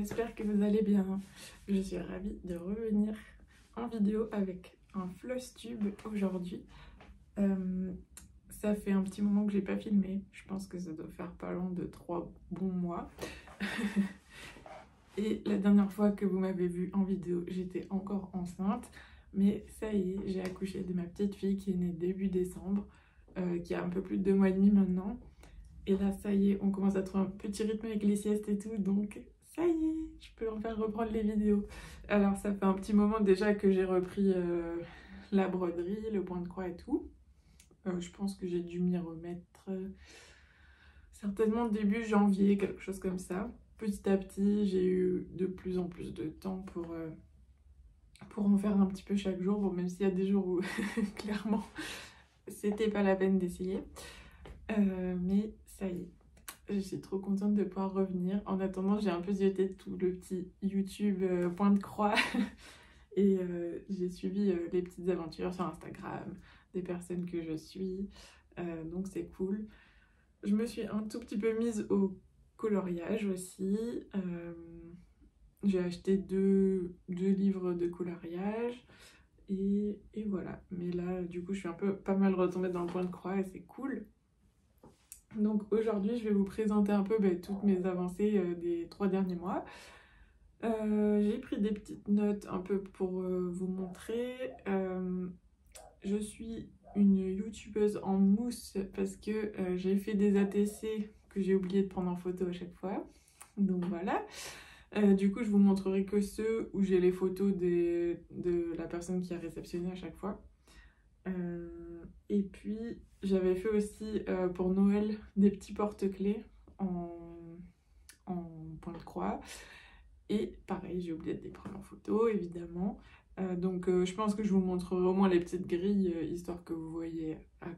j'espère que vous allez bien. Je suis ravie de revenir en vidéo avec un floss tube aujourd'hui. Ça fait un petit moment que j'ai pas filmé, je pense que ça doit faire pas loin de 3 bons mois. Et la dernière fois que vous m'avez vue en vidéo, j'étais encore enceinte. Mais ça y est, j'ai accouché de ma petite fille qui est née début décembre, qui a un peu plus de 2 mois et demi maintenant. Et là, ça y est, on commence à trouver un petit rythme avec les siestes et tout, donc ça y est, je peux enfin reprendre les vidéos. Alors, ça fait un petit moment déjà que j'ai repris la broderie, le point de croix et tout. Je pense que j'ai dû m'y remettre certainement début janvier, quelque chose comme ça. Petit à petit, j'ai eu de plus en plus de temps pour en faire un petit peu chaque jour. Bon, même s'il y a des jours où clairement c'était pas la peine d'essayer. Mais ça y est, je suis trop contente de pouvoir revenir. En attendant, j'ai un peu zioté tout le petit YouTube point de croix et j'ai suivi les petites aventures sur Instagram des personnes que je suis, donc c'est cool. Je me suis un tout petit peu mise au coloriage aussi. J'ai acheté deux livres de coloriage et voilà. Mais là, du coup, je suis pas mal retombée dans le point de croix et c'est cool. Donc aujourd'hui, je vais vous présenter un peu toutes mes avancées des 3 derniers mois. J'ai pris des petites notes un peu pour vous montrer. Je suis une youtubeuse en mousse parce que j'ai fait des ATC que j'ai oublié de prendre en photo à chaque fois. Donc voilà. Du coup, je vous montrerai que ceux où j'ai les photos de la personne qui a réceptionné à chaque fois. Et puis j'avais fait aussi pour Noël des petits porte-clés en point de croix. Et pareil, j'ai oublié de les prendre en photo, évidemment. Donc je pense que je vous montrerai au moins les petites grilles, histoire que vous voyez à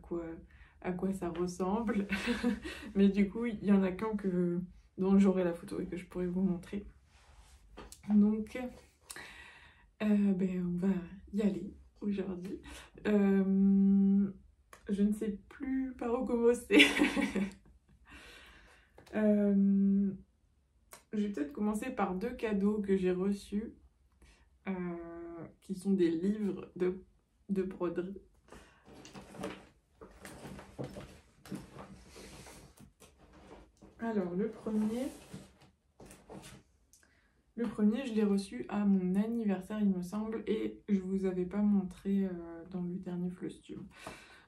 quoi ça ressemble. Mais du coup, il y en a qu'un dont j'aurai la photo et que je pourrai vous montrer. Donc, on va y aller aujourd'hui. Je ne sais plus par où commencer. Je vais peut-être commencer par 2 cadeaux que j'ai reçus, qui sont des livres de broderie. Alors, le premier, je l'ai reçu à mon anniversaire, il me semble, et je vous avais pas montré dans le dernier floss tube.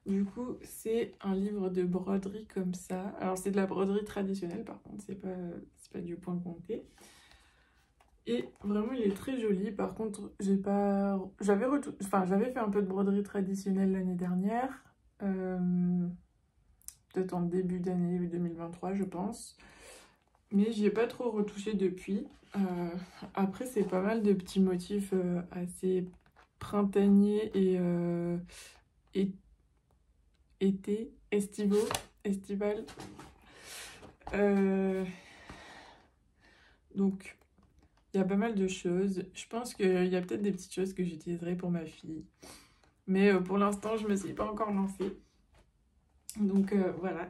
Du coup, c'est un livre de broderie comme ça. Alors, c'est de la broderie traditionnelle, par contre, c'est pas du point compté. Et vraiment, il est très joli. Par contre, j'avais fait un peu de broderie traditionnelle l'année dernière. Peut-être en début d'année 2023, je pense. Mais j'y ai pas trop retouché depuis. Après, c'est pas mal de petits motifs assez printaniers et estival. Donc, il y a pas mal de choses. Je pense qu'il y a peut-être des petites choses que j'utiliserai pour ma fille. Mais pour l'instant, je me suis pas encore lancée. Donc voilà,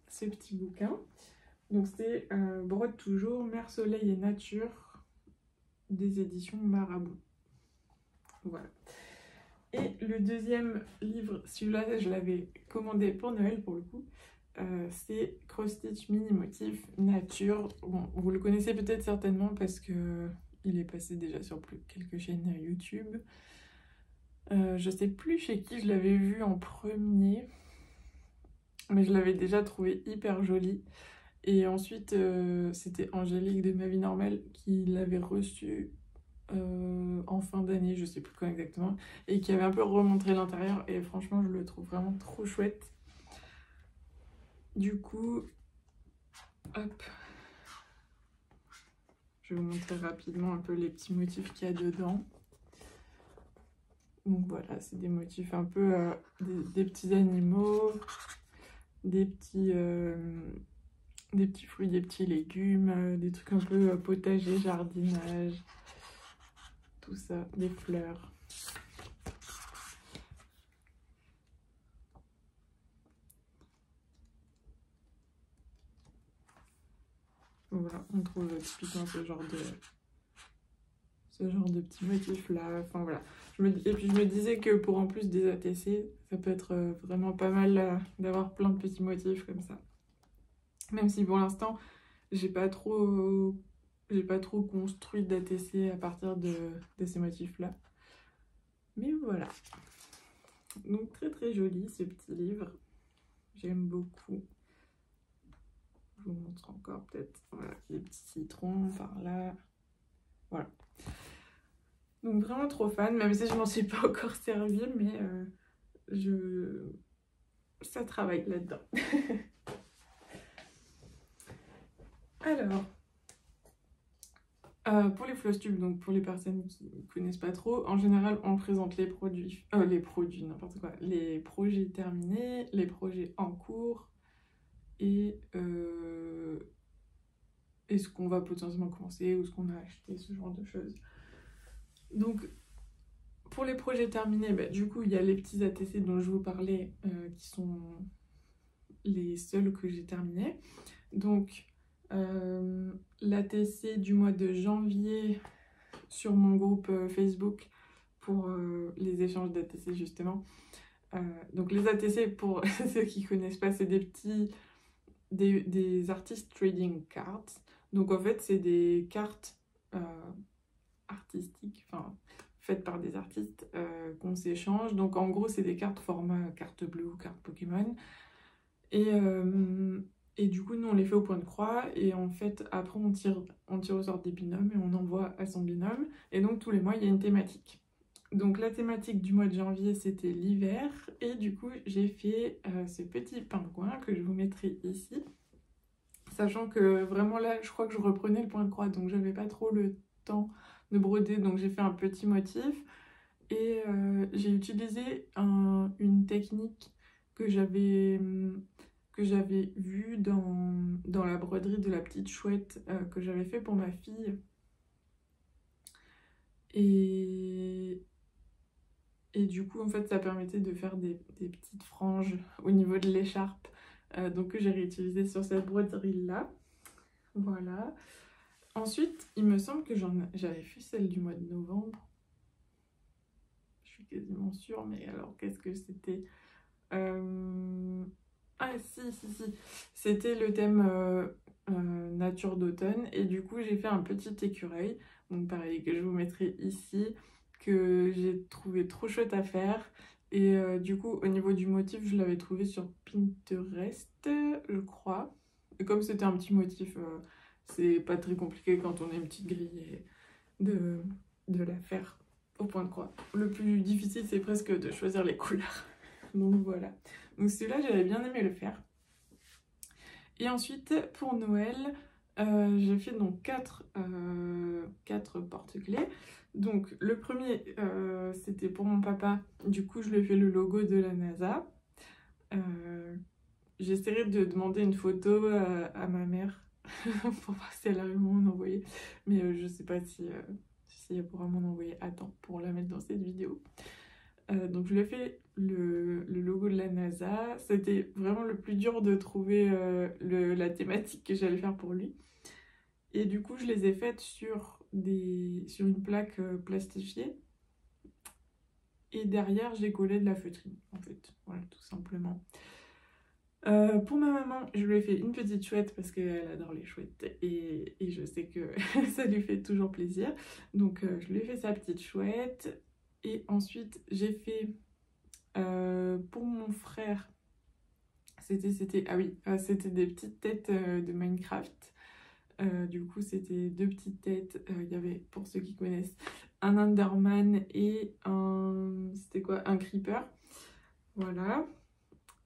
ce petit bouquin. Donc c'est Brode toujours, Mer, Soleil et Nature des éditions Marabout. Voilà. Et le deuxième livre, celui-là je l'avais commandé pour Noël pour le coup, c'est Cross Stitch Mini Motif Nature. Bon, vous le connaissez peut-être certainement parce que il est passé déjà sur quelques chaînes YouTube. Je sais plus chez qui je l'avais vu en premier, mais je l'avais déjà trouvé hyper joli. Et ensuite, c'était Angélique de Ma Vie Normale qui l'avait reçu en fin d'année, je sais plus quand exactement, et qui avait un peu remontré l'intérieur. Et franchement, je le trouve vraiment trop chouette. Du coup, hop, je vais vous montrer rapidement un peu les petits motifs qu'il y a dedans. Donc voilà, c'est des motifs un peu des petits animaux, des petits fruits, des petits légumes, des trucs un peu potager, jardinage, tout ça, des fleurs. Voilà, on trouve typiquement ce genre de petits motifs là. Enfin voilà. Et puis je me disais que pour en plus des ATC, ça peut être vraiment pas mal d'avoir plein de petits motifs comme ça. Même si pour l'instant, j'ai pas trop construit d'ATC à partir de ces motifs-là. Mais voilà. Donc très très joli ce petit livre. J'aime beaucoup. Je vous montre encore peut-être. Voilà, des petits citrons par là. Voilà. Donc vraiment trop fan, même si je m'en suis pas encore servie, mais ça travaille là-dedans. Alors, pour les floss tubes, donc pour les personnes qui ne connaissent pas trop, en général on présente les produits, n'importe quoi, les projets terminés, les projets en cours et ce qu'on va potentiellement commencer ou ce qu'on a acheté, ce genre de choses. Donc pour les projets terminés, bah, du coup il y a les petits ATC dont je vous parlais qui sont les seuls que j'ai terminés. Donc l'ATC du mois de janvier sur mon groupe Facebook pour les échanges d'ATC justement. Donc les ATC, pour ceux qui connaissent pas, c'est des artistes trading cards. Donc en fait c'est des cartes artistiques, enfin faites par des artistes qu'on s'échange. Donc en gros c'est des cartes format carte bleue ou carte Pokémon. Et du coup, nous, on les fait au point de croix. Et en fait, après, on tire au sort des binômes et on envoie à son binôme. Et donc, tous les mois, il y a une thématique. Donc, la thématique du mois de janvier, c'était l'hiver. Et du coup, j'ai fait ce petit pingouin que je vous mettrai ici. Sachant que vraiment là, je crois que je reprenais le point de croix. Donc, j'avais pas trop le temps de broder. Donc, j'ai fait un petit motif. Et j'ai utilisé une technique que j'avais vue dans la broderie de la petite chouette que j'avais fait pour ma fille. Et du coup, en fait, ça permettait de faire des petites franges au niveau de l'écharpe. Donc que j'ai réutilisé sur cette broderie-là. Voilà. Ensuite, il me semble que j'avais fait celle du mois de novembre. Je suis quasiment sûre, mais alors qu'est-ce que c'était ? Ah si. C'était le thème nature d'automne. Et du coup, j'ai fait un petit écureuil. Donc pareil, que je vous mettrai ici, que j'ai trouvé trop chouette à faire. Et du coup, au niveau du motif, je l'avais trouvé sur Pinterest, je crois. Et comme c'était un petit motif, c'est pas très compliqué quand on a une petite grille de la faire au point de croix. Le plus difficile, c'est presque de choisir les couleurs. Donc voilà. Donc celui-là, j'avais bien aimé le faire. Et ensuite, pour Noël, j'ai fait donc 4 porte-clés. Donc le premier, c'était pour mon papa. Du coup, je lui ai fait le logo de la NASA. J'essaierai de demander une photo à ma mère pour voir si elle arrive à m'en envoyer. Mais je sais pas si elle pourra m'en envoyer à temps pour la mettre dans cette vidéo. Donc je lui ai fait le logo de la NASA. C'était vraiment le plus dur de trouver la thématique que j'allais faire pour lui. Et du coup, je les ai faites sur une plaque plastifiée. Et derrière, j'ai collé de la feutrine, en fait. Voilà, tout simplement. Pour ma maman, je lui ai fait une petite chouette parce qu'elle adore les chouettes et je sais que ça lui fait toujours plaisir. Donc je lui ai fait sa petite chouette. Et ensuite, j'ai fait pour mon frère, c'était des petites têtes de Minecraft. Du coup, c'était 2 petites têtes. Il y avait, pour ceux qui connaissent, un Enderman et c'était quoi? Un Creeper. Voilà.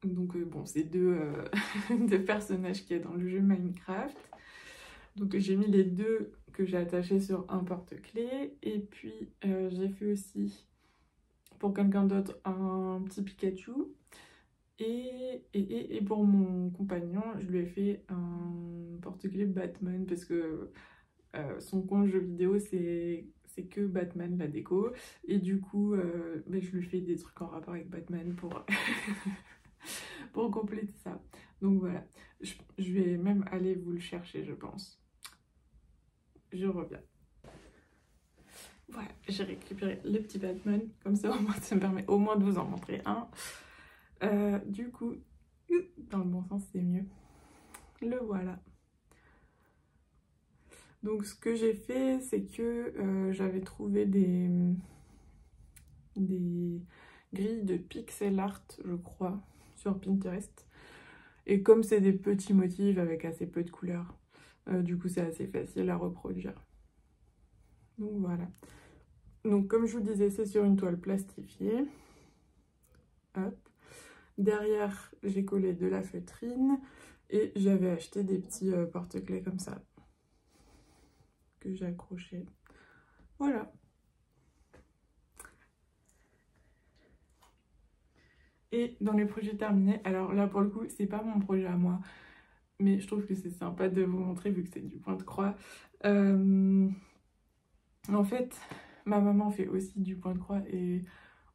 Donc bon, c'est deux personnages qu'il y a dans le jeu Minecraft. Donc j'ai mis les 2 que j'ai attachés sur un porte-clés. Et puis j'ai fait aussi pour quelqu'un d'autre un petit Pikachu. Et pour mon compagnon, je lui ai fait un porte-clés Batman parce que son compte jeu vidéo c'est que Batman la déco. Et du coup, je lui fais des trucs en rapport avec Batman pour, pour compléter ça. Donc voilà, je vais même aller vous le chercher, je pense. je reviens. Voilà, j'ai récupéré le petit Batman, comme ça au moins ça me permet au moins de vous en montrer un. Du coup, dans le bon sens c'est mieux. Le voilà. Donc ce que j'ai fait, c'est que j'avais trouvé des grilles de pixel art, je crois, sur Pinterest. Et comme c'est des petits motifs avec assez peu de couleurs, du coup c'est assez facile à reproduire. Donc voilà. Donc comme je vous disais, c'est sur une toile plastifiée. Hop. Derrière, j'ai collé de la feutrine et j'avais acheté des petits porte-clés comme ça que j'ai accrochés. Voilà. Et dans les projets terminés, alors là pour le coup, c'est pas mon projet à moi, mais je trouve que c'est sympa de vous montrer vu que c'est du point de croix. En fait, ma maman fait aussi du point de croix et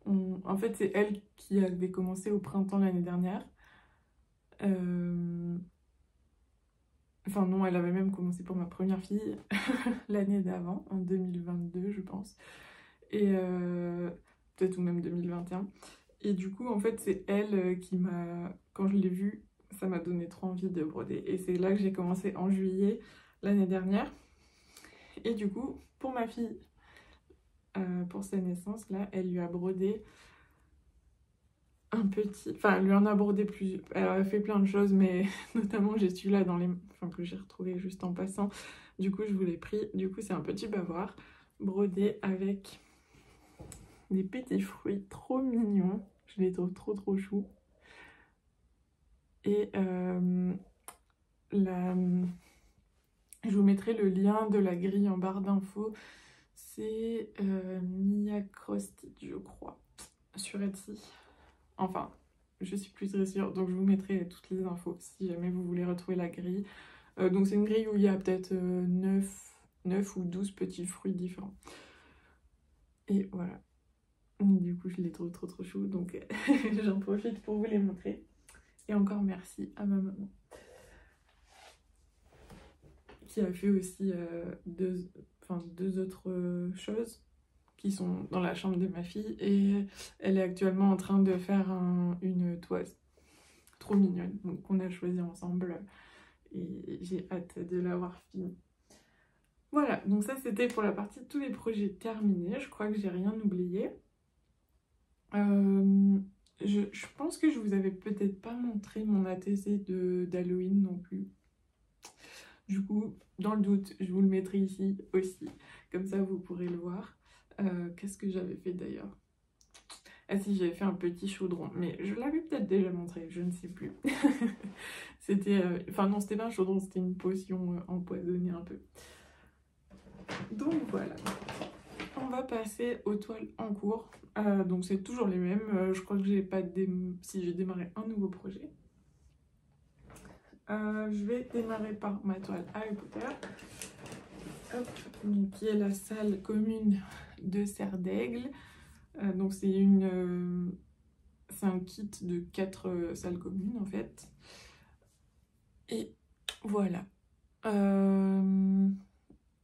en fait, c'est elle qui avait commencé au printemps l'année dernière. Enfin non, elle avait même commencé pour ma première fille l'année d'avant, en 2022 je pense. Et peut-être ou même 2021. Et du coup, en fait, c'est elle qui m'a... Quand je l'ai vue, ça m'a donné trop envie de broder. Et c'est là que j'ai commencé en juillet l'année dernière. Et du coup, pour ma fille, pour sa naissance, là, elle lui a brodé un petit... Enfin, elle lui en a brodé plus... Elle a fait plein de choses, mais notamment, j'ai celui-là dans les... Enfin, que j'ai retrouvé juste en passant. Du coup, je vous l'ai pris. Du coup, c'est un petit bavoir brodé avec des petits fruits trop mignons. Je les trouve trop choux. Et je vous mettrai le lien de la grille en barre d'infos. C'est Mia Crosted, je crois, sur Etsy. Enfin, je suis plus très sûre, donc je vous mettrai toutes les infos si jamais vous voulez retrouver la grille. Donc c'est une grille où il y a peut-être 9 ou 12 petits fruits différents. Et voilà. Du coup, je les trouve trop chou, donc j'en profite pour vous les montrer. Et encore merci à ma maman qui a fait aussi deux autres choses qui sont dans la chambre de ma fille. Et elle est actuellement en train de faire une toise trop mignonne, donc qu'on a choisi ensemble. Et j'ai hâte de l'avoir fini. Voilà, donc ça c'était pour la partie de tous les projets terminés. Je crois que j'ai rien oublié. Je pense que je vous avais peut-être pas montré mon ATC d'Halloween non plus. Du coup, dans le doute, je vous le mettrai ici aussi. Comme ça, vous pourrez le voir. Qu'est-ce que j'avais fait d'ailleurs? Ah si, j'avais fait un petit chaudron. Mais je l'avais peut-être déjà montré, je ne sais plus. C'était... Enfin non, c'était pas un chaudron, c'était une potion empoisonnée un peu. Donc voilà. On va passer aux toiles en cours. Donc c'est toujours les mêmes. Je crois que j'ai pas si j'ai démarré un nouveau projet. Je vais démarrer par ma toile Harry Potter, qui est la salle commune de Serre d'Aigle. Donc c'est un kit de 4 salles communes en fait. Et voilà.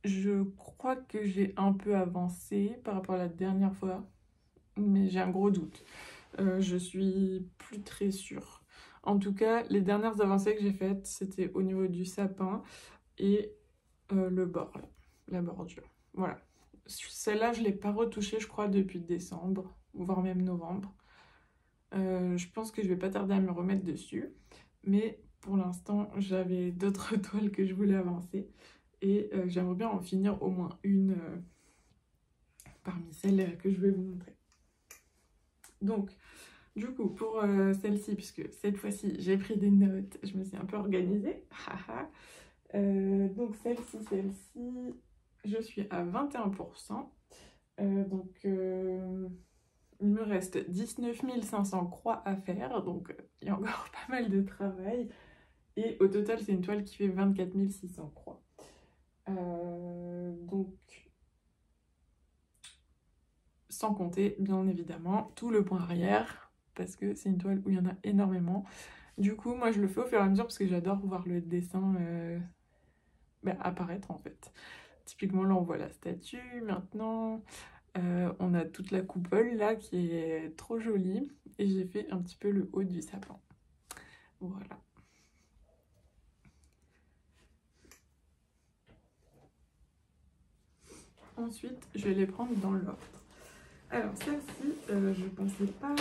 Je crois que j'ai un peu avancé par rapport à la dernière fois, mais j'ai un gros doute. Je suis plus très sûre. En tout cas, les dernières avancées que j'ai faites, c'était au niveau du sapin et le bord, là, la bordure. Voilà. Celle-là, je ne l'ai pas retouchée, je crois, depuis décembre, voire même novembre. Je pense que je vais pas tarder à me remettre dessus. Mais pour l'instant, j'avais d'autres toiles que je voulais avancer. Et j'aimerais bien en finir au moins une parmi celles que je vais vous montrer. Donc, du coup, pour celle-ci, puisque cette fois-ci, j'ai pris des notes, je me suis un peu organisée. Donc, celle-ci, je suis à 21%. Donc, il me reste 19 500 croix à faire. Donc, il y a encore pas mal de travail. Et au total, c'est une toile qui fait 24 600 croix. Donc, sans compter, bien évidemment, tout le point arrière, parce que c'est une toile où il y en a énormément. Du coup, moi, je le fais au fur et à mesure parce que j'adore voir le dessin apparaître, en fait. typiquement là on voit la statue maintenant. On a toute la coupole là qui est trop jolie. Et j'ai fait un petit peu le haut du sapin. Voilà. Ensuite, je vais les prendre dans l'ordre. Alors, celle-ci, je pensais pas...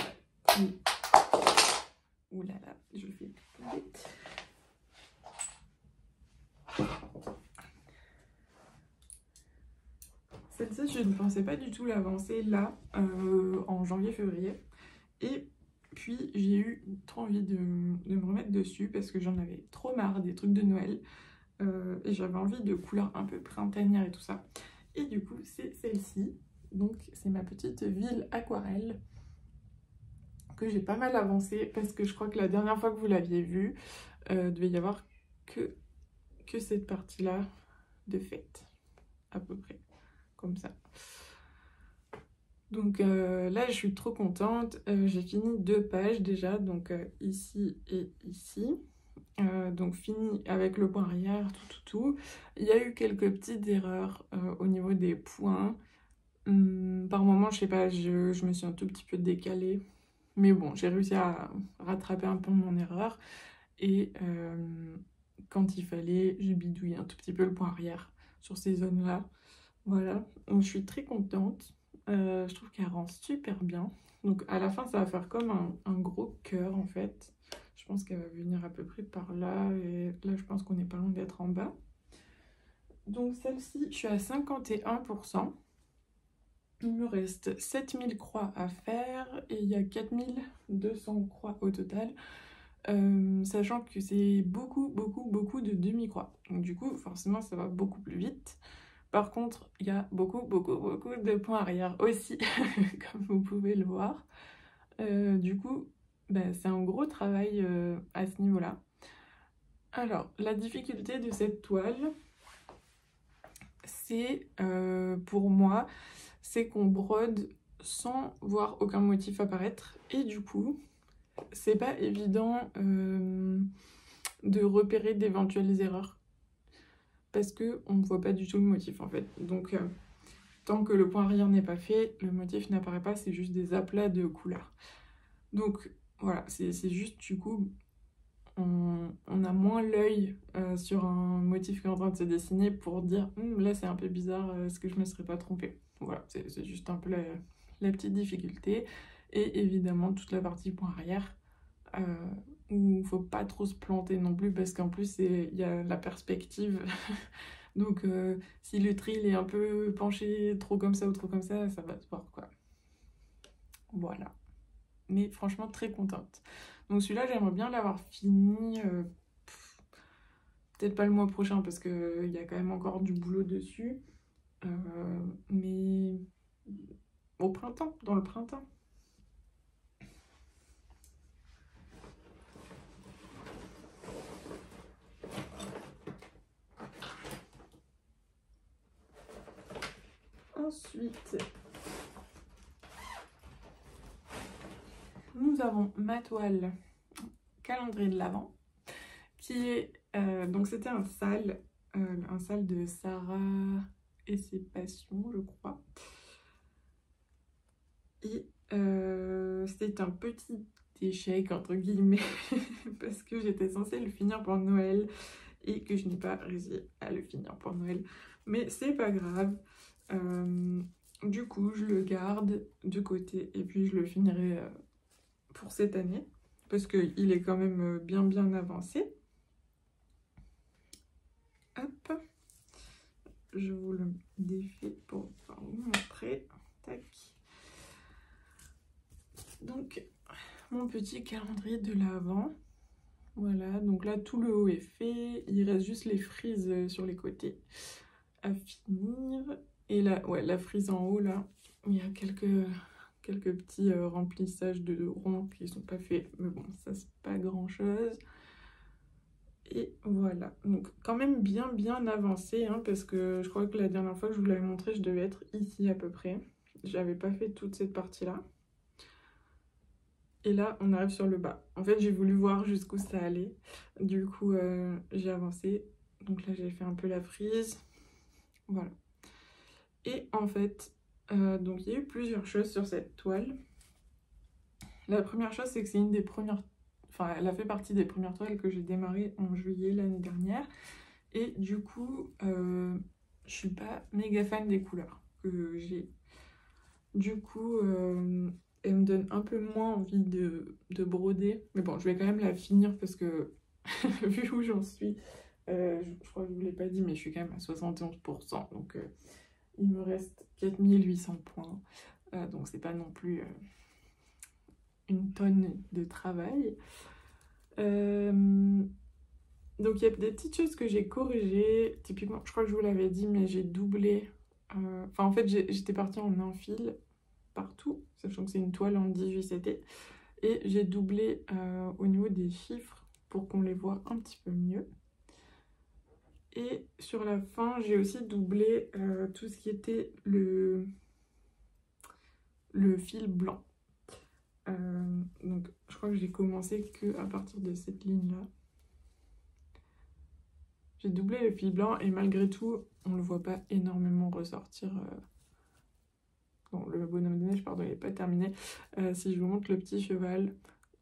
Ouh là là, je le fais tomber. Celle-ci, je ne pensais pas du tout l'avancer là, en janvier-février. Et puis, j'ai eu trop envie de me remettre dessus parce que j'en avais trop marre des trucs de Noël. Et j'avais envie de couleurs un peu printanières et tout ça. Et du coup, c'est celle-ci. Donc, c'est ma petite ville aquarelle que j'ai pas mal avancée parce que je crois que la dernière fois que vous l'aviez vue, devait y avoir que cette partie-là de fête, à peu près, comme ça. Donc là, je suis trop contente. J'ai fini 2 pages déjà, donc ici et ici. Donc fini avec le point arrière, tout. Il y a eu quelques petites erreurs au niveau des points. Par moment, je sais pas, je me suis un tout petit peu décalée. Mais bon, j'ai réussi à rattraper un peu mon erreur. Et quand il fallait, j'ai bidouillé un tout petit peu le point arrière sur ces zones-là. Voilà, donc je suis très contente. Je trouve qu'elle rend super bien. Donc à la fin, ça va faire comme un gros cœur en fait. Je pense qu'elle va venir à peu près par là. Et là, je pense qu'on n'est pas loin d'être en bas. Donc celle-ci, je suis à 51%. Il me reste 7000 croix à faire et il y a 4200 croix au total. Sachant que c'est beaucoup de demi-croix. Donc du coup, forcément, ça va beaucoup plus vite. Par contre, il y a beaucoup de points arrière aussi, comme vous pouvez le voir. Du coup, c'est un gros travail à ce niveau-là. Alors, la difficulté de cette toile, c'est, pour moi, c'est qu'on brode sans voir aucun motif apparaître. Et du coup, c'est pas évident de repérer d'éventuelles erreurs. Parce qu'on ne voit pas du tout le motif, en fait. Donc, tant que le point arrière n'est pas fait, le motif n'apparaît pas, c'est juste des aplats de couleurs. Donc, voilà, c'est juste, du coup, on a moins l'œil sur un motif qui est en train de se dessiner pour dire là c'est un peu bizarre, est-ce que je me serais pas trompée. Voilà, c'est juste un peu la petite difficulté. Et évidemment toute la partie point arrière où il faut pas trop se planter non plus parce qu'en plus il y a la perspective. Donc si le trait est un peu penché trop comme ça ou trop comme ça va se voir quoi. Voilà. Mais franchement très contente. Donc celui-là, j'aimerais bien l'avoir fini, peut-être pas le mois prochain parce qu'il y a quand même encore du boulot dessus, mais au printemps, dans le printemps. Ensuite, nous avons ma toile calendrier de l'Avent qui est donc c'était un sale de Sarah et ses passions, je crois. Et c'était un petit échec entre guillemets parce que j'étais censée le finir pour Noël et que je n'ai pas réussi à le finir pour Noël. Mais c'est pas grave. Du coup, je le garde de côté et puis je le finirai pour cette année parce qu'il est quand même bien avancé. Hop, je vous le défais pour vous montrer. Tac. Donc, mon petit calendrier de l'Avent. Voilà, donc là tout le haut est fait. Il reste juste les frises sur les côtés à finir. Et là, ouais, la frise en haut, là, il y a quelques petits remplissages de ronds qui sont pas faits. Mais bon, ça, c'est pas grand-chose. Et voilà. Donc, quand même bien avancé, hein, parce que je crois que la dernière fois que je vous l'avais montré, je devais être ici à peu près. J'avais pas fait toute cette partie-là. Et là, on arrive sur le bas. En fait, j'ai voulu voir jusqu'où ça allait. Du coup, j'ai avancé. Donc là, j'ai fait un peu la frise. Voilà. Et en fait, donc il y a eu plusieurs choses sur cette toile. La première chose, c'est que c'est une des premières... Enfin, elle a fait partie des premières toiles que j'ai démarrées en juillet l'année dernière. Et du coup, je suis pas méga fan des couleurs que j'ai. Du coup, elle me donne un peu moins envie de broder. Mais bon, je vais quand même la finir parce que, vu où j'en suis, je crois que je vous l'ai pas dit, mais je suis quand même à 71%. Donc, il me reste 4800 points. Donc, c'est pas non plus une tonne de travail. Donc, il y a des petites choses que j'ai corrigées. Typiquement, je crois que je vous l'avais dit, mais j'ai doublé. Enfin, en fait, j'étais partie en un fil partout, sachant que c'est une toile en 18 CT. Et j'ai doublé au niveau des chiffres pour qu'on les voit un petit peu mieux. Et sur la fin, j'ai aussi doublé tout ce qui était le fil blanc. Donc, je crois que j'ai commencé que à partir de cette ligne-là. J'ai doublé le fil blanc et malgré tout, on le voit pas énormément ressortir. Bon, le bonhomme de neige, pardon, il n'est pas terminé. Si je vous montre le petit cheval,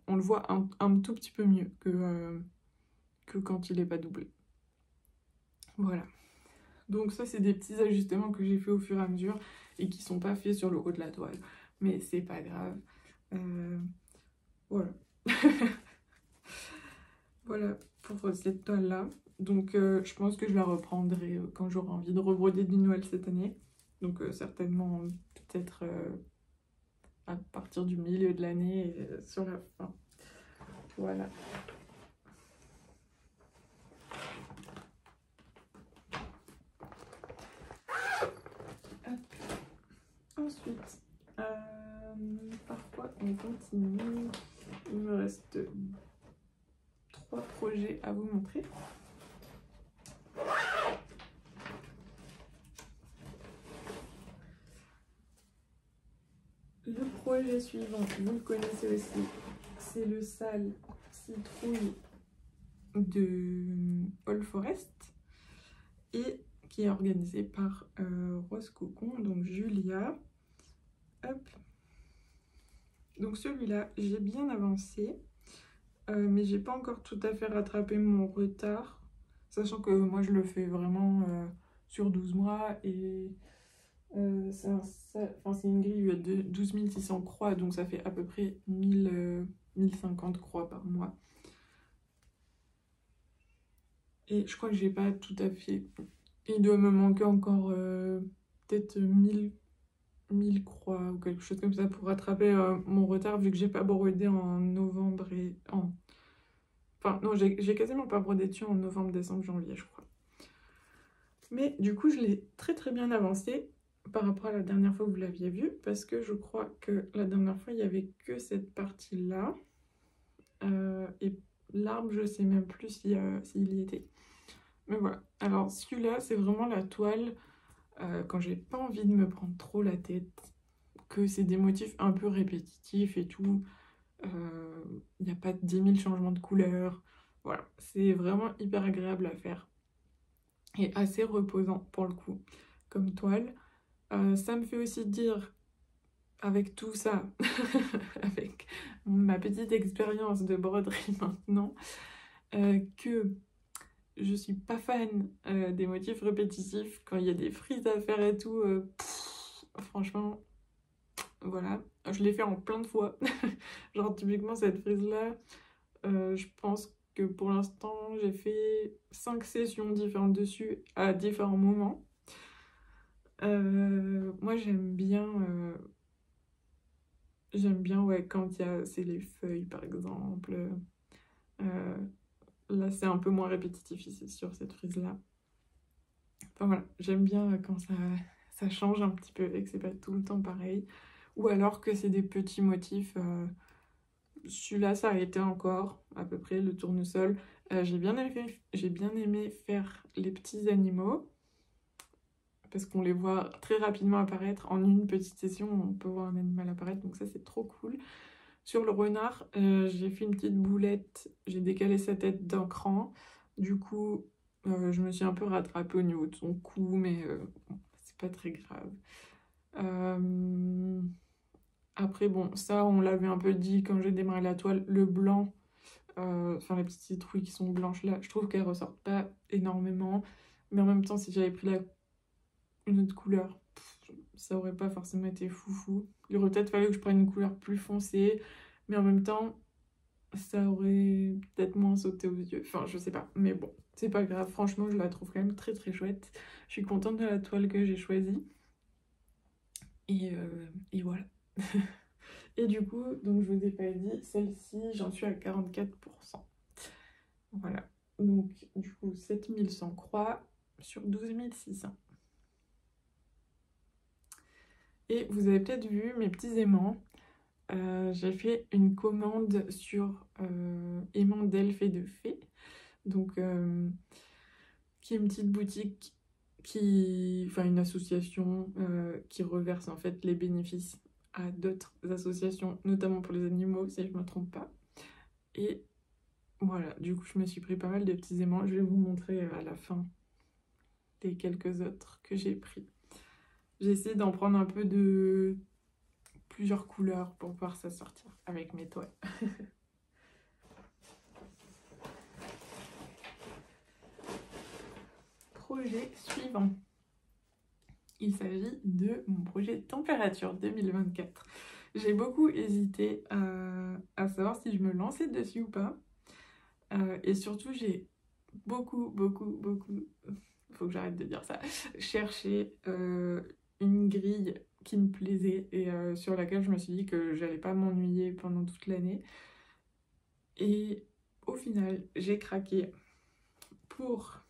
on le voit un tout petit peu mieux que quand il n'est pas doublé. Voilà. Donc ça, c'est des petits ajustements que j'ai fait au fur et à mesure et qui sont pas faits sur le haut de la toile. Mais c'est pas grave. Voilà. Voilà pour cette toile-là. Donc je pense que je la reprendrai quand j'aurai envie de rebroder du Noël cette année. Donc certainement peut-être à partir du milieu de l'année et sur la fin. Voilà. Hop. Ensuite, parfois on continue. Il me reste 3 projets à vous montrer. Le projet suivant, vous le connaissez aussi, c'est le sale citrouille de All Forest et qui est organisé par Rose Cocon, donc Julia. Hop. Donc celui-là, j'ai bien avancé, mais j'ai pas encore tout à fait rattrapé mon retard, sachant que moi je le fais vraiment sur 12 mois et c'est une grille de 12 600 croix, donc ça fait à peu près 1050 croix par mois. Et je crois que j'ai pas tout à fait... Il doit me manquer encore peut-être 1000 croix ou quelque chose comme ça pour rattraper mon retard, vu que j'ai pas brodé en novembre et en... Enfin non, j'ai quasiment pas brodé dessus en novembre, décembre, janvier, je crois. Mais du coup, je l'ai très très bien avancé par rapport à la dernière fois que vous l'aviez vu, parce que je crois que la dernière fois, il n'y avait que cette partie-là. Et l'arbre, je sais même plus s'il y était. Mais voilà. Alors celui-là, c'est vraiment la toile quand j'ai pas envie de me prendre trop la tête, que c'est des motifs un peu répétitifs et tout. Il n'y a pas 10 000 changements de couleur. Voilà, c'est vraiment hyper agréable à faire. Et assez reposant pour le coup, comme toile. Ça me fait aussi dire, avec tout ça, avec ma petite expérience de broderie maintenant, que je suis pas fan des motifs répétitifs. Quand il y a des frises à faire et tout, franchement, voilà. Je l'ai fait en plein de fois. Genre typiquement cette frise-là, je pense que pour l'instant, j'ai fait 5 sessions différentes dessus à différents moments. Moi, j'aime bien ouais, quand c'est les feuilles, par exemple. Là, c'est un peu moins répétitif ici sur cette frise-là. Enfin voilà, j'aime bien quand ça change un petit peu et que c'est pas tout le temps pareil. Ou alors que c'est des petits motifs. Celui-là, ça a été encore à peu près le tournesol. J'ai bien aimé faire les petits animaux, parce qu'on les voit très rapidement apparaître. En une petite session, on peut voir un animal apparaître, donc ça c'est trop cool. Sur le renard, j'ai fait une petite boulette, j'ai décalé sa tête d'un cran. Du coup, Je me suis un peu rattrapée au niveau de son cou, mais bon, c'est pas très grave. Après, bon, ça, on l'avait un peu dit quand j'ai démarré la toile, le blanc, enfin les petites citrouilles qui sont blanches là, je trouve qu'elles ressortent pas énormément. Mais en même temps, si j'avais pris une autre couleur, ça aurait pas forcément été foufou. Il aurait peut-être fallu que je prenne une couleur plus foncée, mais en même temps, ça aurait peut-être moins sauté aux yeux. Enfin, je sais pas, mais bon, c'est pas grave. Franchement, je la trouve quand même très très chouette. Je suis contente de la toile que j'ai choisie. Et voilà. Et du coup, donc je vous ai pas dit, celle-ci, j'en suis à 44%. Voilà. Donc, du coup, 7100 croix sur 12600. Et vous avez peut-être vu mes petits aimants. J'ai fait une commande sur aimants d'elfes et de fées. Donc, qui est une petite boutique enfin une association qui reverse en fait les bénéfices à d'autres associations, notamment pour les animaux, si je ne me trompe pas. Et voilà, du coup, je me suis pris pas mal de petits aimants. Je vais vous montrer à la fin les quelques autres que j'ai pris. J'ai essayé d'en prendre un peu de plusieurs couleurs pour pouvoir ça sortir avec mes toiles. Projet suivant. Il s'agit de mon projet Température 2024. J'ai beaucoup hésité à savoir si je me lançais dessus ou pas. Et surtout, j'ai beaucoup, faut que j'arrête de dire ça, cherché une grille qui me plaisait et sur laquelle je me suis dit que j'allais pas m'ennuyer pendant toute l'année. Et au final, j'ai craqué pour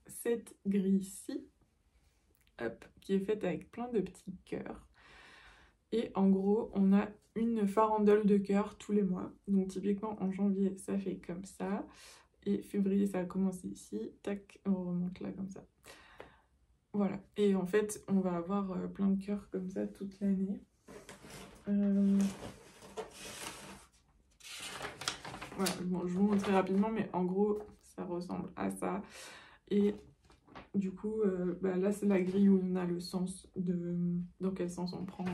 cette grille-ci, qui est faite avec plein de petits cœurs. Et en gros, on a une farandole de cœurs tous les mois. Donc typiquement en janvier, ça fait comme ça. Et février, ça a commencé ici. Tac, on remonte là comme ça. Voilà. Et en fait, on va avoir plein de cœurs comme ça toute l'année. Voilà, bon, je vous montre très rapidement, mais en gros, ça ressemble à ça. Et du coup, là, c'est la grille où on a le sens de dans quel sens on prend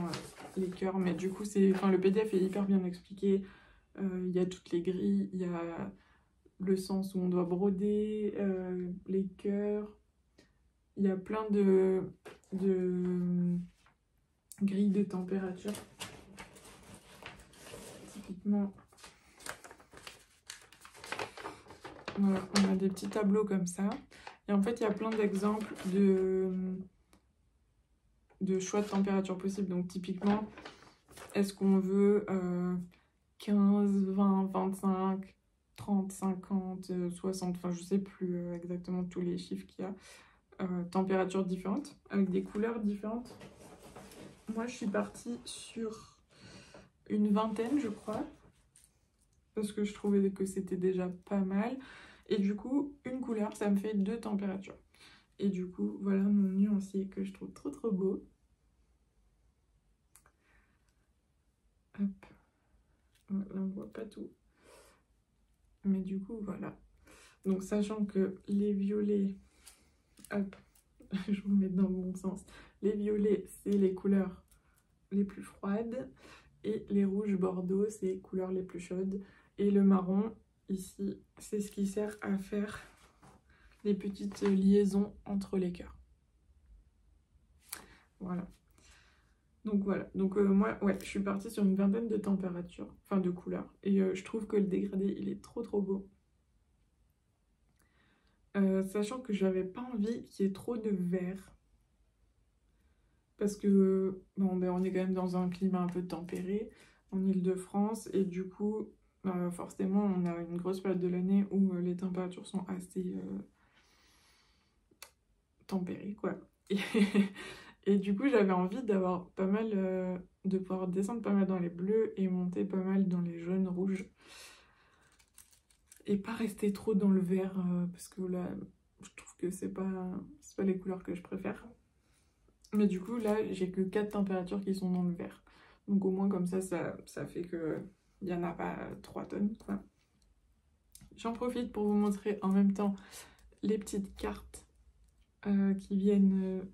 les cœurs. Mais du coup, le PDF est hyper bien expliqué. Il y a toutes les grilles, il y a le sens où on doit broder, les cœurs. Il y a plein de grilles de température. Typiquement, voilà, on a des petits tableaux comme ça. Et en fait, il y a plein d'exemples de choix de température possibles. Donc typiquement, est-ce qu'on veut 15, 20, 25, 30, 50, 60, enfin je sais plus exactement tous les chiffres qu'il y a. Températures différentes, avec des couleurs différentes. Moi, je suis partie sur une vingtaine, je crois, parce que je trouvais que c'était déjà pas mal. Et du coup, une couleur, ça me fait 2 températures. Et du coup, voilà mon nuancier que je trouve trop trop beau. Hop. Là, on voit pas tout. Mais du coup, voilà. Donc, sachant que les violets... Hop, je vous mets dans le bon sens. Les violets, c'est les couleurs les plus froides. Et les rouges bordeaux, c'est les couleurs les plus chaudes. Et le marron, ici, c'est ce qui sert à faire les petites liaisons entre les cœurs. Voilà. Donc voilà. Donc moi, ouais, je suis partie sur une vingtaine de températures, enfin de couleurs. Et je trouve que le dégradé, il est trop trop beau. Sachant que j'avais pas envie qu'il y ait trop de vert. Parce que bon, ben, on est quand même dans un climat un peu tempéré en Île-de-France. Et du coup, forcément, on a une grosse période de l'année où les températures sont assez tempérées, quoi. Et du coup, j'avais envie d'avoir pas mal, de pouvoir descendre pas mal dans les bleus et monter pas mal dans les jaunes, rouges. Et pas rester trop dans le vert, parce que là, je trouve que c'est pas les couleurs que je préfère. Mais du coup, là, j'ai que 4 températures qui sont dans le vert. Donc au moins, comme ça fait que il n'y en a pas 3 tonnes, quoi. J'en profite pour vous montrer en même temps les petites cartes qui viennent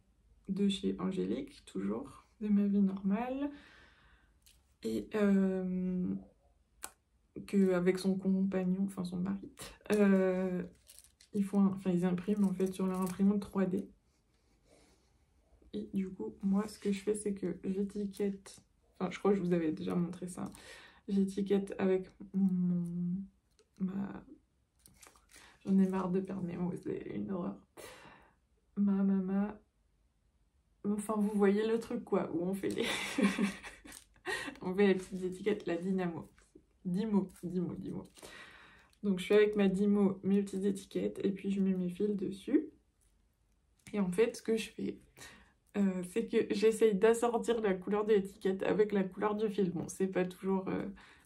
de chez Angélique, toujours, de ma vie normale. Et qu'avec son compagnon, enfin son mari, ils impriment en fait sur leur imprimante 3D. Et du coup, moi, ce que je fais, c'est que j'étiquette, enfin, je crois que je vous avais déjà montré ça, j'étiquette avec j'en ai marre de perdre mes mots, c'est une horreur. Enfin, vous voyez le truc, quoi, où on fait les... on fait les petites étiquettes, la dynamo. 10 mots. Donc, je fais avec ma 10 mots mes petites étiquettes, et puis je mets mes fils dessus. Et en fait, ce que je fais, c'est que j'essaye d'assortir la couleur de l'étiquette avec la couleur du fil. Bon, c'est pas toujours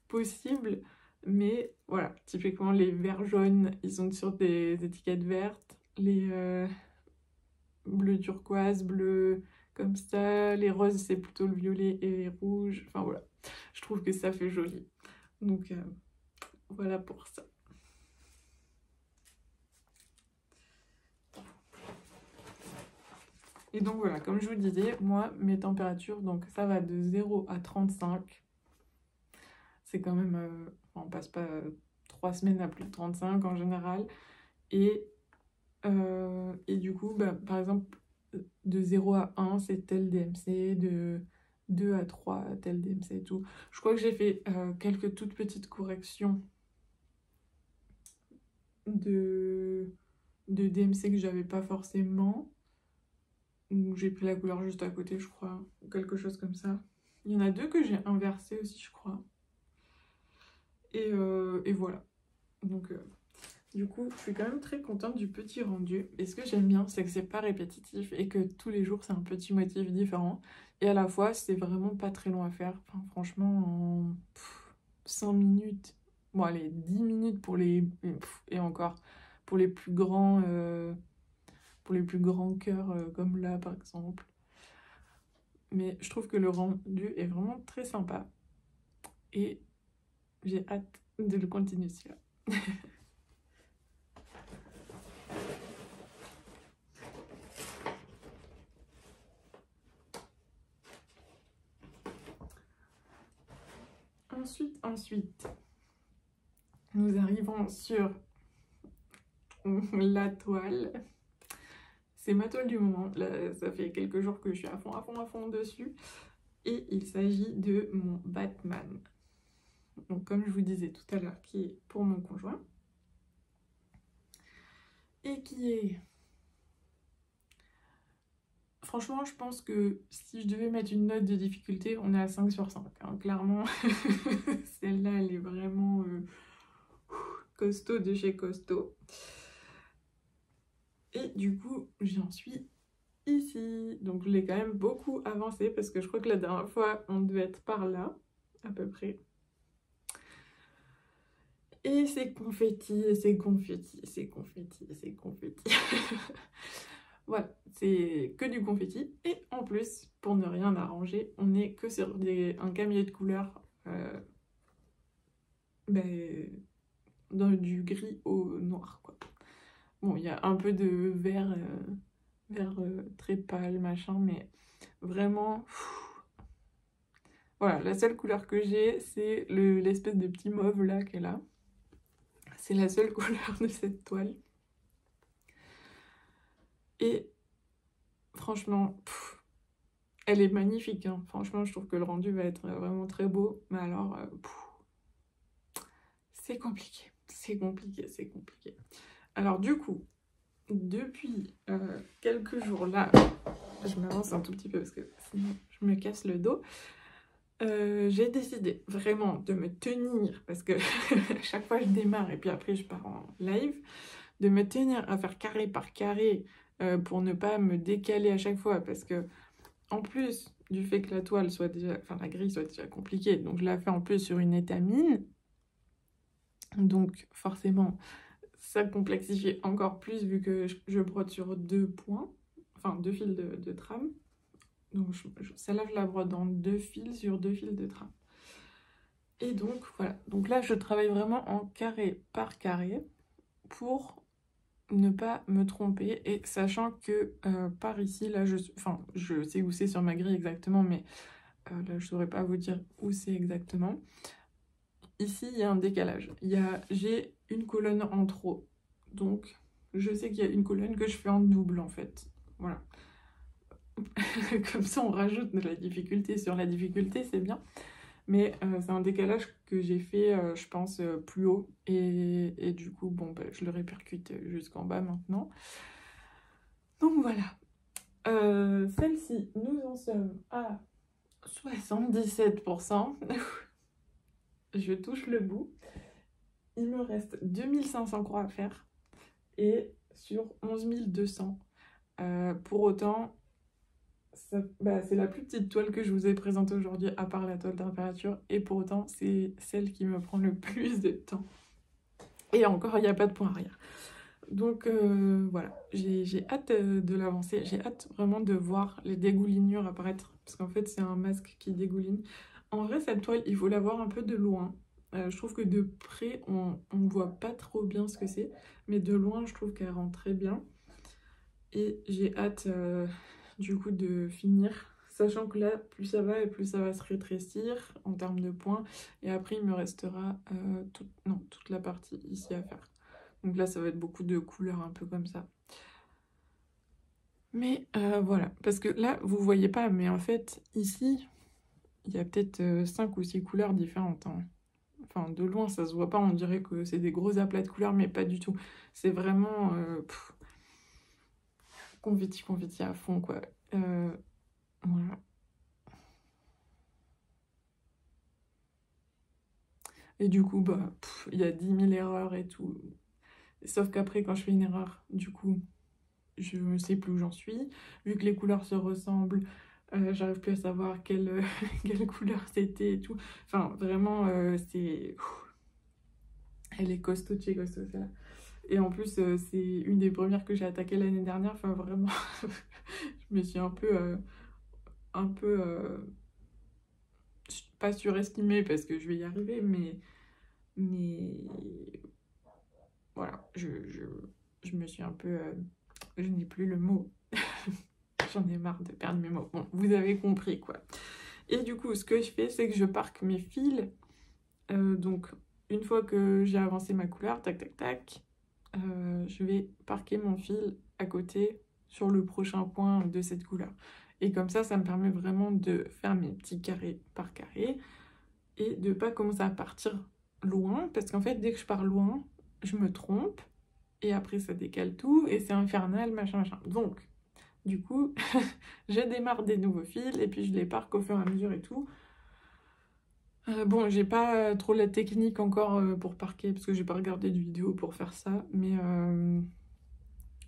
possible, mais voilà, typiquement les verts jaunes, ils sont sur des étiquettes vertes, les bleus turquoise, bleus comme ça, les roses c'est plutôt le violet et les rouges, enfin voilà, je trouve que ça fait joli. Donc voilà pour ça. Et donc voilà, comme je vous disais, moi, mes températures, donc ça va de 0 à 35. C'est quand même... on passe pas 3 semaines à plus de 35 en général. Et du coup, bah, par exemple, de 0 à 1, c'est tel DMC, de 2 à 3, tel DMC et tout. Je crois que j'ai fait quelques toutes petites corrections de DMC que j'avais pas forcément. Ou j'ai pris la couleur juste à côté, je crois, ou quelque chose comme ça. Il y en a 2 que j'ai inversées aussi, je crois. Et voilà. Donc, du coup, je suis quand même très contente du petit rendu. Et ce que j'aime bien, c'est que c'est pas répétitif et que tous les jours, c'est un petit motif différent. Et à la fois, c'est vraiment pas très long à faire. Enfin, franchement, en 5 minutes, bon allez, 10 minutes pour les... et encore, pour les plus grands... pour les plus grands cœurs, comme là, par exemple. Mais je trouve que le rendu est vraiment très sympa. Et j'ai hâte de le continuer celui-là. Ensuite, nous arrivons sur la toile. C'est ma toile du moment. Là, ça fait quelques jours que je suis à fond dessus. Et il s'agit de mon Batman. Donc, comme je vous disais tout à l'heure, qui est pour mon conjoint. Et qui est... Franchement, je pense que si je devais mettre une note de difficulté, on est à 5 sur 5. Hein. Clairement, celle-là, elle est vraiment costaud de chez costaud. Et du coup, j'en suis ici. Donc, je l'ai quand même beaucoup avancé parce que je crois que la dernière fois, on devait être par là, à peu près. Et c'est confetti, et c'est confetti, c'est confetti, c'est confetti. Voilà, c'est que du confetti. Et en plus, pour ne rien arranger, on est que sur un camier de couleurs dans du gris au noir, quoi. Bon, il y a un peu de vert, très pâle, machin, mais vraiment... Voilà, la seule couleur que j'ai, c'est l'espèce de petit mauve là qui est là. C'est la seule couleur de cette toile. Et franchement, elle est magnifique. Hein. Franchement, je trouve que le rendu va être vraiment très beau. Mais alors, c'est compliqué. C'est compliqué, c'est compliqué. Alors du coup, depuis quelques jours là, je m'avance un tout petit peu parce que sinon je me casse le dos. J'ai décidé vraiment de me tenir, parce que chaque fois je démarre et puis après je pars en live, de me tenir à faire carré par carré pour ne pas me décaler à chaque fois, parce que en plus du fait que la toile soit déjà, enfin la grille soit déjà compliquée, donc je la fais en plus sur une étamine, donc forcément ça complexifie encore plus vu que je brode sur 2 points, enfin 2 fils de trame. Donc celle-là, je la brode en 2 fils sur 2 fils de trame. Et donc voilà, donc là je travaille vraiment en carré par carré pour ne pas me tromper, et sachant que par ici, là, je sais où c'est sur ma grille exactement, mais là, je saurais pas vous dire où c'est exactement. Ici, il y a un décalage. J'ai une colonne en trop, donc je sais qu'il y a une colonne que je fais en double, en fait. Voilà. Comme ça, on rajoute de la difficulté sur la difficulté, c'est bien. Mais c'est un décalage que j'ai fait, je pense, plus haut. Et du coup, bon, bah, je le répercute jusqu'en bas maintenant. Donc voilà. Celle-ci, nous en sommes à 77%. Je touche le bout. Il me reste 2500 croix à faire. Et sur 11 200. Pour autant, c'est la plus petite toile que je vous ai présentée aujourd'hui, à part la toile température. Et pour autant, c'est celle qui me prend le plus de temps. Et encore, il n'y a pas de point arrière. Donc voilà, j'ai hâte de l'avancer. J'ai hâte vraiment de voir les dégoulinures apparaître. Parce qu'en fait, c'est un masque qui dégouline. En vrai, cette toile, il faut la voir un peu de loin. Je trouve que de près, on ne voit pas trop bien ce que c'est. Mais de loin, je trouve qu'elle rend très bien. Et j'ai hâte du coup de finir. Sachant que là, plus ça va et plus ça va se rétrécir en termes de points. Et après, il me restera toute la partie ici à faire. Donc là, ça va être beaucoup de couleurs un peu comme ça. Mais voilà, parce que là, vous voyez pas, mais en fait, ici, il y a peut-être 5 ou 6 couleurs différentes, hein. Enfin, de loin, ça se voit pas, on dirait que c'est des gros aplats de couleurs, mais pas du tout. C'est vraiment confetti à fond, quoi. Voilà. Et du coup, bah, il y a 10 000 erreurs et tout. Sauf qu'après, quand je fais une erreur, du coup, je ne sais plus où j'en suis. Vu que les couleurs se ressemblent, j'arrive plus à savoir quelle, quelle couleur c'était et tout. Enfin, vraiment, c'est... Elle est costaud de chez costaud, celle-là. Et en plus, c'est une des premières que j'ai attaquées l'année dernière. Enfin, vraiment, je me suis un peu... pas surestimée parce que je vais y arriver, mais voilà, je me suis un peu... je n'ai plus le mot. J'en ai marre de perdre mes mots. Bon, vous avez compris, quoi. Et du coup, ce que je fais, c'est que je parque mes fils. Donc, une fois que j'ai avancé ma couleur, tac, tac, tac, je vais parquer mon fil à côté sur le prochain point de cette couleur. Et comme ça me permet vraiment de faire mes petits carrés par carré et de pas commencer à partir loin, parce qu'en fait, dès que je pars loin, je me trompe et après ça décale tout et c'est infernal, machin, machin. Donc, du coup, je démarre des nouveaux fils et puis je les parque au fur et à mesure et tout. Bon, j'ai pas trop la technique encore pour parquer parce que j'ai pas regardé de vidéo pour faire ça, mais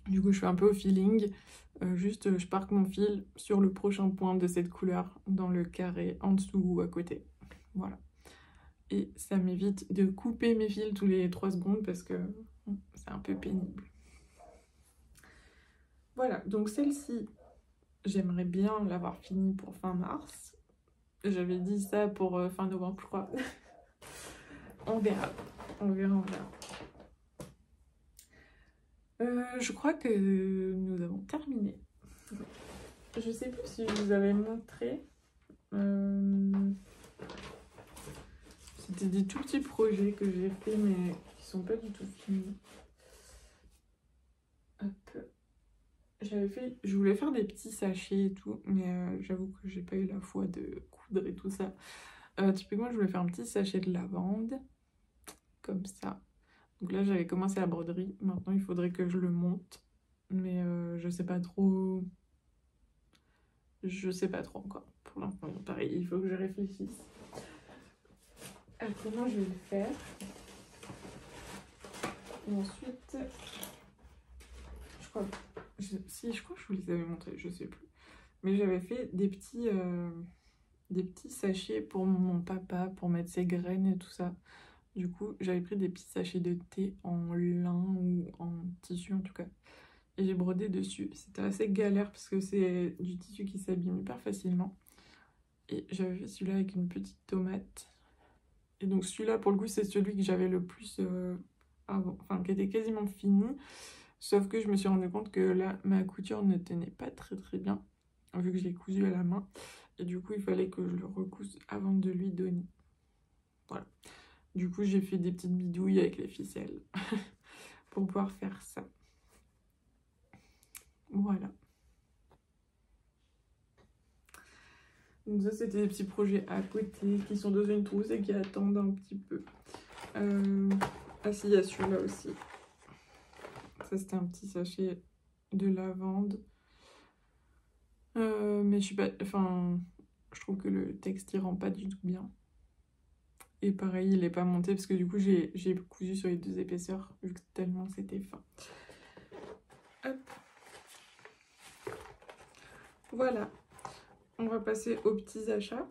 du coup je fais un peu au feeling. Juste je parque mon fil sur le prochain point de cette couleur dans le carré en dessous ou à côté. Voilà. Et ça m'évite de couper mes fils tous les 3 secondes parce que c'est un peu pénible. Voilà, donc celle-ci, j'aimerais bien l'avoir finie pour fin mars. J'avais dit ça pour fin novembre, je crois. On verra. On verra, on verra. Je crois que nous avons terminé. Je sais plus si je vous avais montré. C'était des tout petits projets que j'ai fait, mais qui sont pas du tout finis. Hop. Je voulais faire des petits sachets et tout, mais j'avoue que j'ai pas eu la foi de coudre et tout ça. Typiquement, je voulais faire un petit sachet de lavande, comme ça. Donc là, j'avais commencé la broderie. Maintenant, il faudrait que je le monte. Mais je sais pas trop. Je sais pas trop encore. Pour l'instant, pareil, il faut que je réfléchisse à comment je vais le faire. Et ensuite, je crois que je vous les avais montrés, je sais plus. Mais j'avais fait des petits sachets pour mon papa, pour mettre ses graines et tout ça. Du coup, j'avais pris des petits sachets de thé en lin ou en tissu en tout cas. Et j'ai brodé dessus. C'était assez galère parce que c'est du tissu qui s'abîme hyper facilement. Et j'avais fait celui-là avec une petite tomate. Et donc celui-là, pour le coup, c'est celui que j'avais le plus avant, enfin qui était quasiment fini. Sauf que je me suis rendu compte que là, ma couture ne tenait pas très bien, vu que je l'ai cousu à la main. Et du coup, il fallait que je le recouse avant de lui donner. Voilà. Du coup, j'ai fait des petites bidouilles avec les ficelles pour pouvoir faire ça. Voilà. Donc ça, c'était des petits projets à côté qui sont dans une trousse et qui attendent un petit peu. Ah si, il y a celui-là aussi. Ça, c'était un petit sachet de lavande. Mais je suis pas... Enfin, je trouve que le texte, il rend pas du tout bien. Et pareil, il est pas monté parce que du coup, j'ai cousu sur les 2 épaisseurs, vu que tellement c'était fin. Hop. Voilà. On va passer aux petits achats.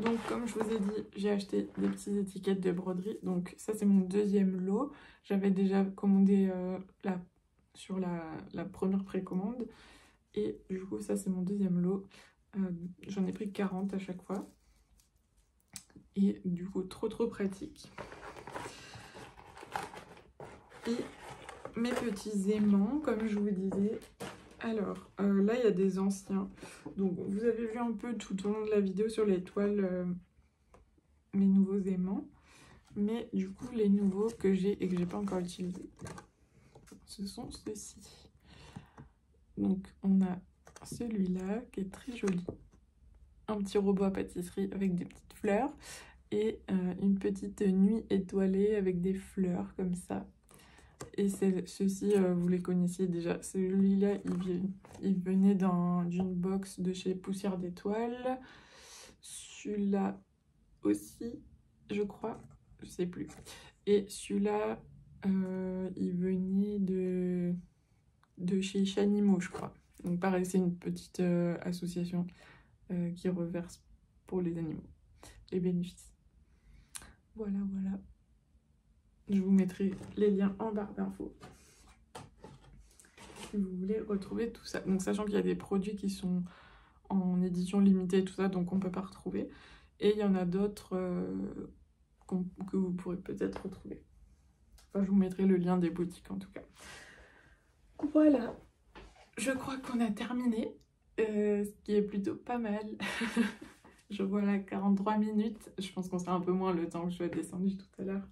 Donc, comme je vous ai dit, j'ai acheté des petites étiquettes de broderie. Donc, ça, c'est mon 2e lot. J'avais déjà commandé sur la première précommande. Et du coup, ça, c'est mon 2e lot. J'en ai pris 40 à chaque fois. Et du coup, trop pratique. Et mes petits aimants, comme je vous disais. Alors, là, il y a des anciens. Donc, vous avez vu un peu tout au long de la vidéo sur les toiles mes nouveaux aimants. Mais du coup, les nouveaux que j'ai et que j'ai pas encore utilisés, ce sont ceux-ci. Donc, on a celui-là qui est très joli. Un petit robot à pâtisserie avec des petites fleurs. Et une petite nuit étoilée avec des fleurs comme ça. Et ceux-ci, vous les connaissiez déjà. Celui-là, il venait d'une box de chez Poussière d'Étoiles. Celui-là aussi, je crois. Je sais plus. Et celui-là, il venait de chez Chanimo, je crois. Donc pareil, c'est une petite association qui reverse pour les animaux les bénéfices. Voilà. Je vous mettrai les liens en barre d'infos si vous voulez retrouver tout ça. Donc sachant qu'il y a des produits qui sont en édition limitée et tout ça, donc on peut pas retrouver. Et il y en a d'autres que vous pourrez peut-être retrouver. Enfin, je vous mettrai le lien des boutiques en tout cas. Voilà, je crois qu'on a terminé, ce qui est plutôt pas mal. Je vois là 43 minutes, je pense qu'on sera un peu moins le temps que je sois descendue tout à l'heure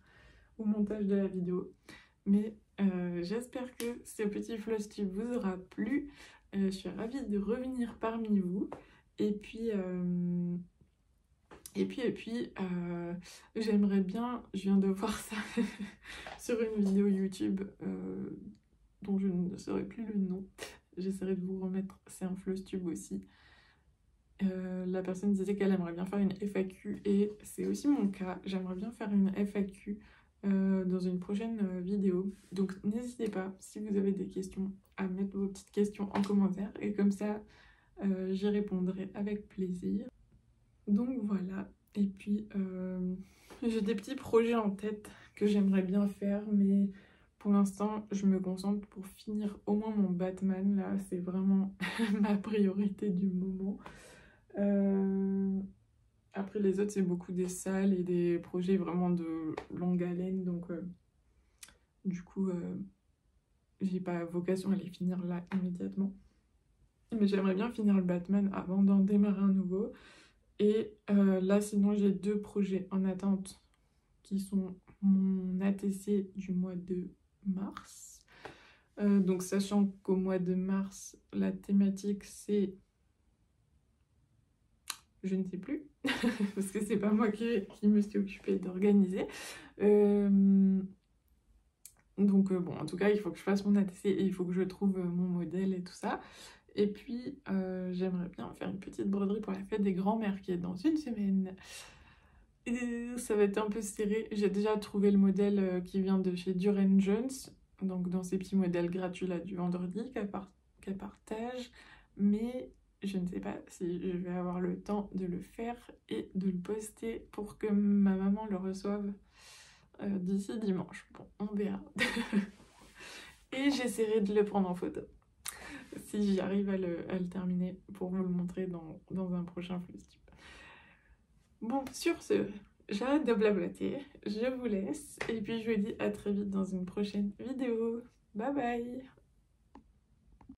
au montage de la vidéo. Mais j'espère que ce petit flash tube vous aura plu. Je suis ravie de revenir parmi vous. Et puis j'aimerais bien, je viens de voir ça sur une vidéo YouTube dont je ne saurais plus le nom. J'essaierai de vous remettre, c'est un flash tube aussi. La personne disait qu'elle aimerait bien faire une FAQ et c'est aussi mon cas. J'aimerais bien faire une FAQ dans une prochaine vidéo. Donc n'hésitez pas, si vous avez des questions, à mettre vos petites questions en commentaire et comme ça, j'y répondrai avec plaisir. Donc voilà, et puis j'ai des petits projets en tête que j'aimerais bien faire, mais pour l'instant, je me concentre pour finir au moins mon Batman. Là, c'est vraiment ma priorité du moment. Après les autres, c'est beaucoup des salles et des projets vraiment de longue haleine, donc du coup j'ai pas vocation à les finir là immédiatement, mais j'aimerais bien finir le Batman avant d'en démarrer un nouveau. Et là sinon j'ai 2 projets en attente qui sont mon ATC du mois de mars, donc sachant qu'au mois de mars la thématique c'est... je ne sais plus, parce que c'est pas moi qui me suis occupée d'organiser. Donc bon, en tout cas, il faut que je fasse mon ATC et il faut que je trouve mon modèle et tout ça. Et puis, j'aimerais bien faire une petite broderie pour la fête des grands-mères qui est dans une semaine. Et ça va être un peu serré. J'ai déjà trouvé le modèle qui vient de chez Duran Jones, donc dans ces petits modèles gratuits là du vendredi qu'elle partage. Mais je ne sais pas si je vais avoir le temps de le faire et de le poster pour que ma maman le reçoive d'ici dimanche. Bon, on verra. Et j'essaierai de le prendre en photo si j'y arrive à le terminer pour vous le montrer dans un prochain flashtube. Bon, sur ce, j'arrête de blablater, je vous laisse et puis je vous dis à très vite dans une prochaine vidéo. Bye bye!